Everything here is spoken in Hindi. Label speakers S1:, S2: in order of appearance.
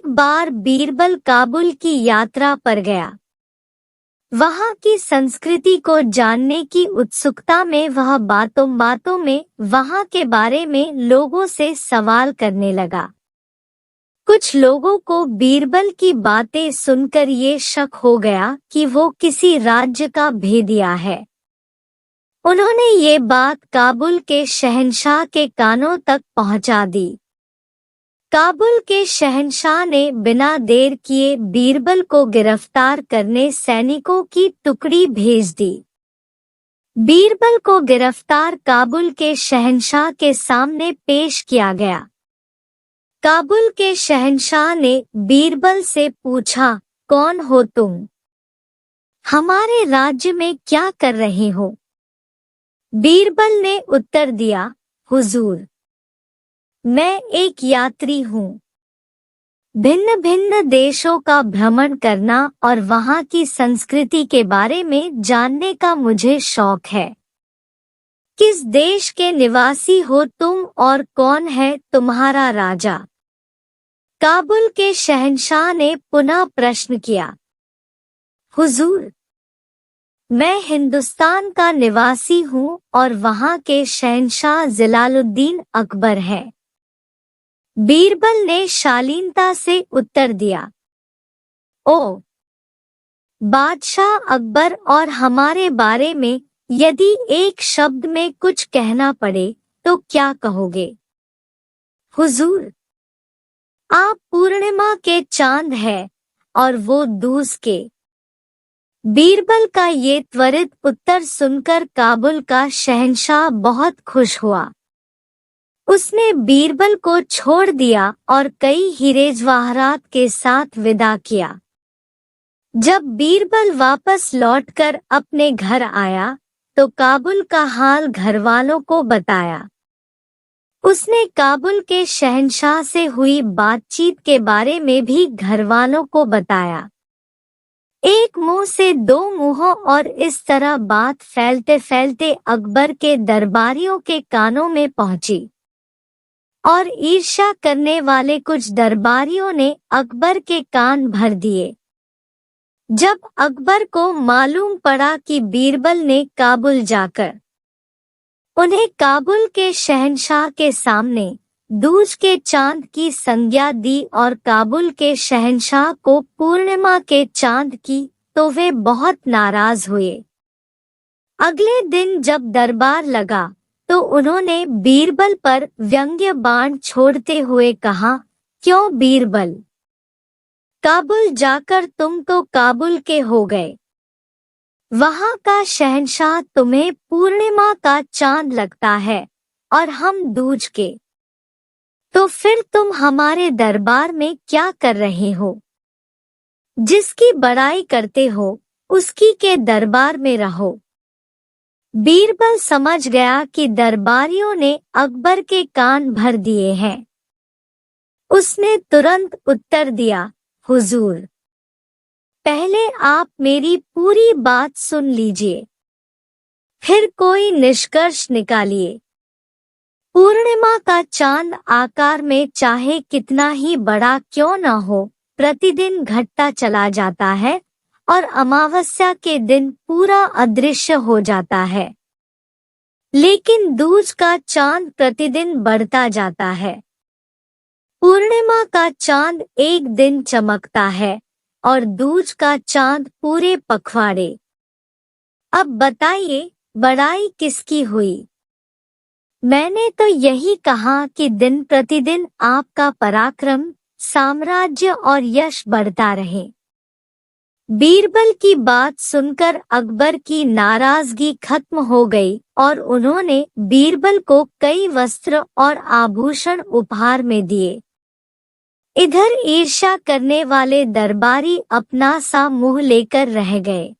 S1: एक बार बीरबल काबुल की यात्रा पर गया। वहां की संस्कृति को जानने की उत्सुकता में वह बातों बातों में वहां के बारे में लोगों से सवाल करने लगा। कुछ लोगों को बीरबल की बातें सुनकर ये शक हो गया कि वो किसी राज्य का भेदिया है। उन्होंने ये बात काबुल के शहंशाह के कानों तक पहुंचा दी। काबुल के शहंशाह ने बिना देर किए बीरबल को गिरफ्तार करने सैनिकों की टुकड़ी भेज दी। बीरबल को गिरफ्तार काबुल के शहंशाह के सामने पेश किया गया। काबुल के शहंशाह ने बीरबल से पूछा, कौन हो तुम? हमारे राज्य में क्या कर रहे हो? बीरबल ने उत्तर दिया, हुजूर, मैं एक यात्री हूँ। भिन्न भिन्न देशों का भ्रमण करना और वहाँ की संस्कृति के बारे में जानने का मुझे शौक है। किस देश के निवासी हो तुम और कौन है तुम्हारा राजा? काबुल के शहंशाह ने पुनः प्रश्न किया। हुजूर, मैं हिंदुस्तान का निवासी हूँ और वहाँ के शहंशाह जलालुद्दीन अकबर है। बीरबल ने शालीनता से उत्तर दिया। ओ बादशाह अकबर, और हमारे बारे में यदि एक शब्द में कुछ कहना पड़े तो क्या कहोगे? हुजूर, आप पूर्णिमा के चांद है और वो दूज के। बीरबल का ये त्वरित उत्तर सुनकर काबुल का शहंशाह बहुत खुश हुआ। उसने बीरबल को छोड़ दिया और कई हीरे जवाहरात के साथ विदा किया। जब बीरबल वापस लौटकर अपने घर आया तो काबुल का हाल घरवालों को बताया। उसने काबुल के शहंशाह से हुई बातचीत के बारे में भी घरवालों को बताया। एक मुंह से दो मुंहों, और इस तरह बात फैलते फैलते अकबर के दरबारियों के कानों में पहुंची और ईर्ष्या करने वाले कुछ दरबारियों ने अकबर के कान भर दिए। जब अकबर को मालूम पड़ा कि बीरबल ने काबुल जाकर उन्हें काबुल के शहंशाह के सामने दूज के चांद की संज्ञा दी और काबुल के शहंशाह को पूर्णिमा के चांद की, तो वे बहुत नाराज हुए। अगले दिन जब दरबार लगा तो उन्होंने बीरबल पर व्यंग्य बाण छोड़ते हुए कहा, क्यों बीरबल, काबुल जाकर तुम तो काबुल के हो गए। वहां का शहंशाह तुम्हें पूर्णिमा का चांद लगता है और हम दूज के। तो फिर तुम हमारे दरबार में क्या कर रहे हो? जिसकी बड़ाई करते हो उसकी के दरबार में रहो। बीरबल समझ गया कि दरबारियों ने अकबर के कान भर दिए हैं। उसने तुरंत उत्तर दिया, हुजूर, पहले आप मेरी पूरी बात सुन लीजिए, फिर कोई निष्कर्ष निकालिए। पूर्णिमा का चांद आकार में चाहे कितना ही बड़ा क्यों न हो, प्रतिदिन घटता चला जाता है और अमावस्या के दिन पूरा अदृश्य हो जाता है। लेकिन दूज का चांद प्रतिदिन बढ़ता जाता है। पूर्णिमा का चांद एक दिन चमकता है और दूज का चांद पूरे पखवाड़े। अब बताइए, बड़ाई किसकी हुई? मैंने तो यही कहा कि दिन प्रतिदिन आपका पराक्रम, साम्राज्य और यश बढ़ता रहे। बीरबल की बात सुनकर अकबर की नाराजगी खत्म हो गई और उन्होंने बीरबल को कई वस्त्र और आभूषण उपहार में दिए। इधर ईर्ष्या करने वाले दरबारी अपना सा मुंह लेकर रह गए।